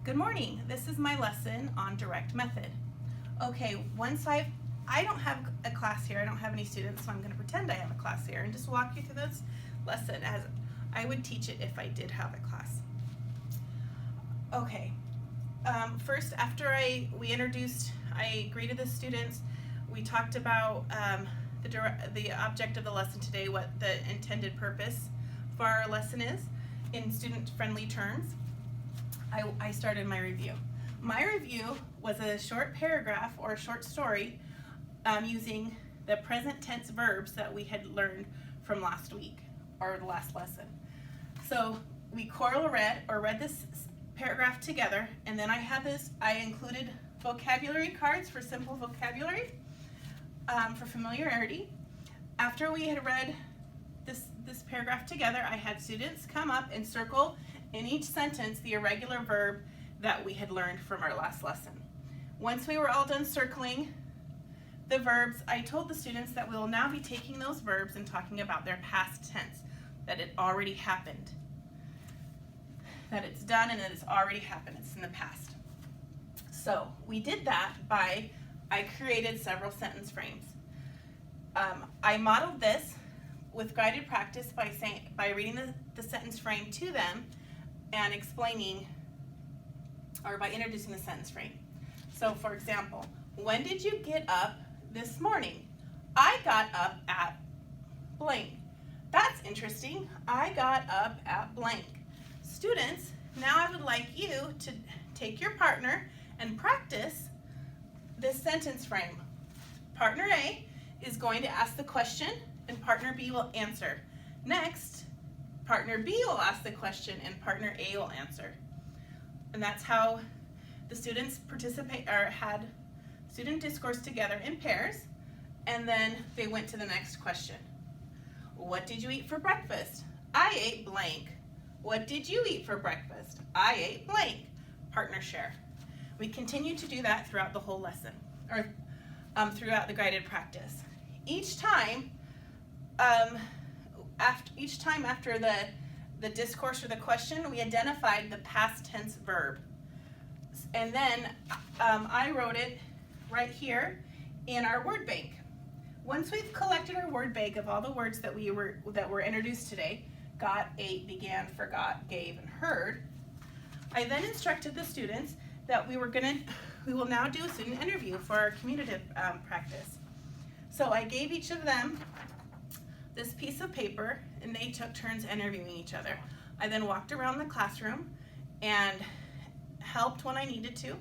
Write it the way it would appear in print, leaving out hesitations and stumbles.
Good morning. This is my lesson on direct method. Okay, I don't have a class here. I don't have any students, so I'm going to pretend I have a class here and just walk you through this lesson as I would teach it if I did have a class. Okay. First, after I greeted the students. We talked about the object of the lesson today, what the intended purpose for our lesson is in student-friendly terms. I started my review. My review was a short paragraph or a short story using the present tense verbs that we had learned from last week or the last lesson. So we read this paragraph together, and then I included vocabulary cards for simple vocabulary for familiarity. After we had read this paragraph together, I had students come up and circle in each sentence the irregular verb that we had learned from our last lesson. Once we were all done circling the verbs, I told the students that we will now be taking those verbs and talking about their past tense, that it already happened, that it's done and that it's already happened, it's in the past. So we did that I created several sentence frames. I modeled this with guided practice by reading the sentence frame to them and explaining, or by introducing the sentence frame. So for example, when did you get up this morning? I got up at blank. That's interesting. I got up at blank. Students, now I would like you to take your partner and practice this sentence frame. Partner A is going to ask the question and partner B will answer. Next, partner B will ask the question and partner A will answer. And that's how the students had student discourse together in pairs, and then they went to the next question. What did you eat for breakfast? I ate blank. What did you eat for breakfast? I ate blank. Partner share. We continue to do that throughout the whole lesson, or throughout the guided practice. Each time after the discourse or the question, we identified the past tense verb. And then I wrote it right here in our word bank. Once we've collected our word bank of all the words that were introduced today, got, ate, began, forgot, gave, and heard, I then instructed the students that we will now do a student interview for our commutative practice. So I gave each of them this piece of paper, and they took turns interviewing each other. I then walked around the classroom and helped when I needed to,